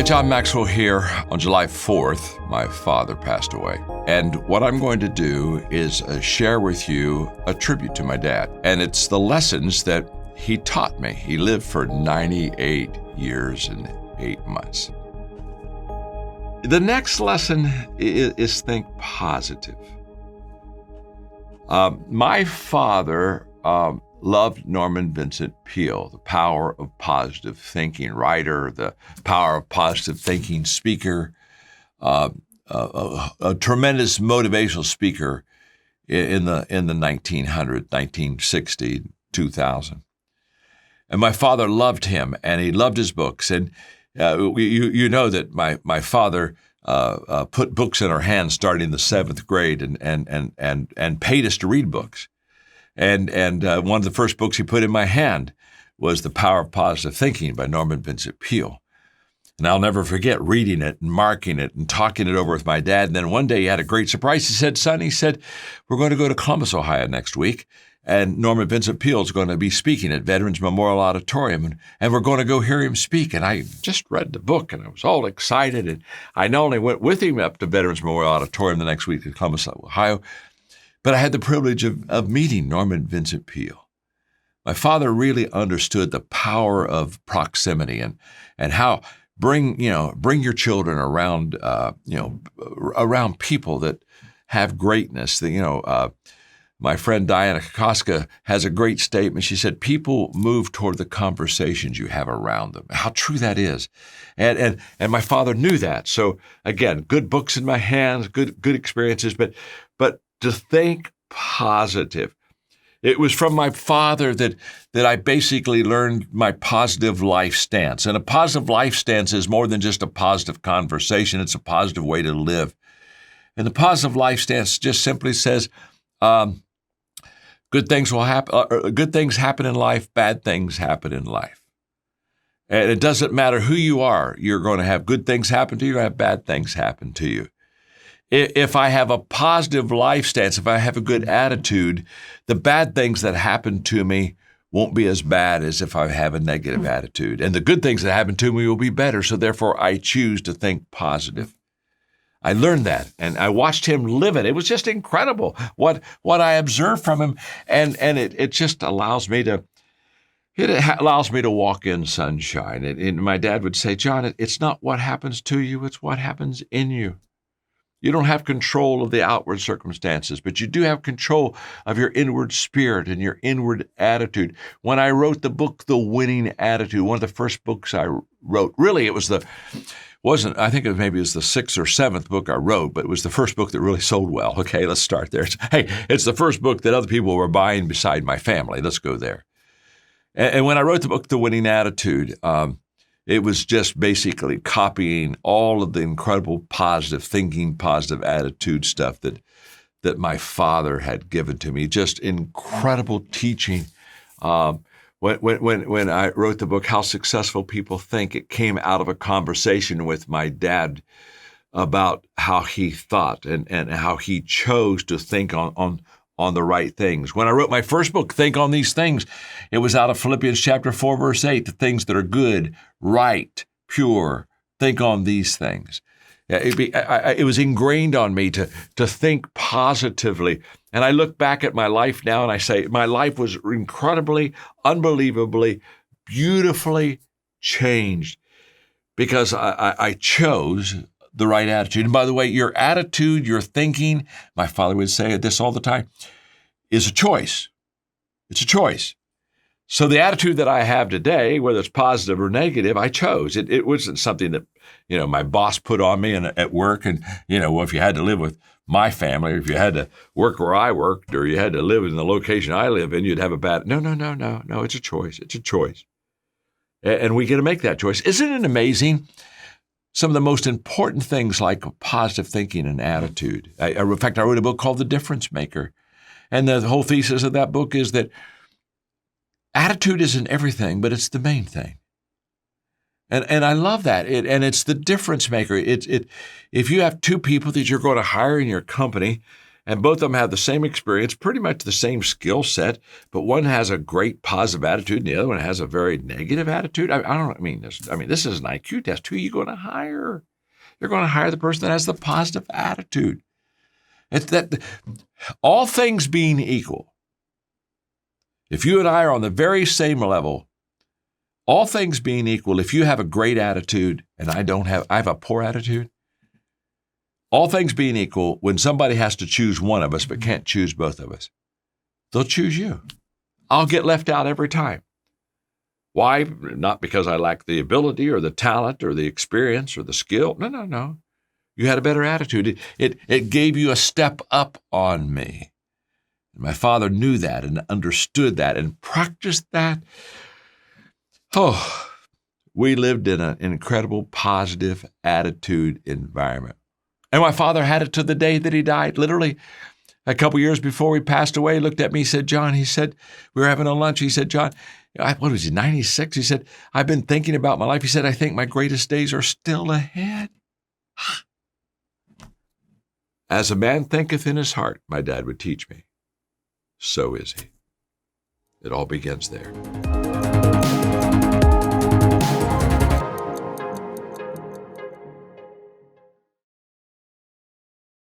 Hi, John Maxwell here. On July 4th, my father passed away. And what I'm going to do is share with you a tribute to my dad. And it's the lessons that he taught me. He lived for 98 years and 8 months. The next lesson is think positive. My father loved Norman Vincent Peale, the power of positive thinking writer, the power of positive thinking speaker, a tremendous motivational speaker in the 1900s, 1960, 2000. And my father loved him, and he loved his books. And you know that my father put books in our hands starting in the 7th grade, and paid us to read books. And one of the first books he put in my hand was The Power of Positive Thinking by Norman Vincent Peale. And I'll never forget reading it and marking it and talking it over with my dad. And then one day he had a great surprise. He said, "Son," he said, "we're going to go to Columbus, Ohio next week. And Norman Vincent Peale is going to be speaking at Veterans Memorial Auditorium. And we're going to go hear him speak." And I just read the book and I was all excited. And I not only went with him up to Veterans Memorial Auditorium the next week in Columbus, Ohio, but I had the privilege of meeting Norman Vincent Peale. My father really understood the power of proximity and how bring your children around around people that have greatness. My friend Diana Kokoska has a great statement. She said, "People move toward the conversations you have around them." How true that is. And my father knew that. So again, good books in my hands, good experiences, but to think positive. It was from my father that I basically learned my positive life stance. And a positive life stance is more than just a positive conversation. It's a positive way to live. And the positive life stance just simply says, good things will happen. Good things happen in life. Bad things happen in life. And it doesn't matter who you are. You're going to have good things happen to you. You're going to have bad things happen to you. If I have a positive life stance, if I have a good attitude, the bad things that happen to me won't be as bad as if I have a negative attitude. And the good things that happen to me will be better. So therefore, I choose to think positive. I learned that, and I watched him live it. It was just incredible what I observed from him, and it just allows me to walk in sunshine. And my dad would say, "John, it's not what happens to you, it's what happens in you. You don't have control of the outward circumstances, but you do have control of your inward spirit and your inward attitude." When I wrote the book, The Winning Attitude, one of the first books I wrote, really it was I think it was the 6th or 7th book I wrote, but it was the first book that really sold well. Okay, let's start there. It's the first book that other people were buying beside my family. Let's go there. And when I wrote the book, The Winning Attitude, it was just basically copying all of the incredible positive thinking, positive attitude stuff that my father had given to me. Just incredible teaching. When I wrote the book, How Successful People Think, it came out of a conversation with my dad about how he thought and how he chose to think on the right things. When I wrote my first book, Think on These Things, it was out of Philippians chapter 4, verse 8, the things that are good, right, pure, think on these things. It was ingrained on me to think positively. And I look back at my life now and I say, my life was incredibly, unbelievably, beautifully changed because I chose the right attitude. And by the way, your attitude, your thinking, my father would say this all the time, is a choice. It's a choice. So the attitude that I have today, whether it's positive or negative, I chose. It wasn't something that, my boss put on me at work. And, if you had to live with my family, or if you had to work where I worked, or you had to live in the location I live in, you'd have a bad, no, it's a choice. It's a choice. And we get to make that choice. Isn't it amazing? Some of the most important things like positive thinking and attitude. In fact, I wrote a book called The Difference Maker. And the whole thesis of that book is that attitude isn't everything, but it's the main thing. And I love that. And it's the difference maker. If you have two people that you're going to hire in your company, and both of them have the same experience, pretty much the same skill set, but one has a great positive attitude and the other one has a very negative attitude. This is an IQ test. Who are you going to hire? You're going to hire the person that has the positive attitude. It's that all things being equal, if you and I are on the very same level, all things being equal, if you have a great attitude and I have a poor attitude, all things being equal, when somebody has to choose one of us but can't choose both of us, they'll choose you. I'll get left out every time. Why? Not because I lack the ability or the talent or the experience or the skill. No. You had a better attitude. It gave you a step up on me. My father knew that and understood that and practiced that. Oh, we lived in an incredible positive attitude environment. And my father had it to the day that he died. Literally, a couple years before he passed away, he looked at me, he said, John, we were having a lunch. He said, John, what was he, 96? He said, I've been thinking about my life. He said, I think my greatest days are still ahead. As a man thinketh in his heart, my dad would teach me, so is he. It all begins there.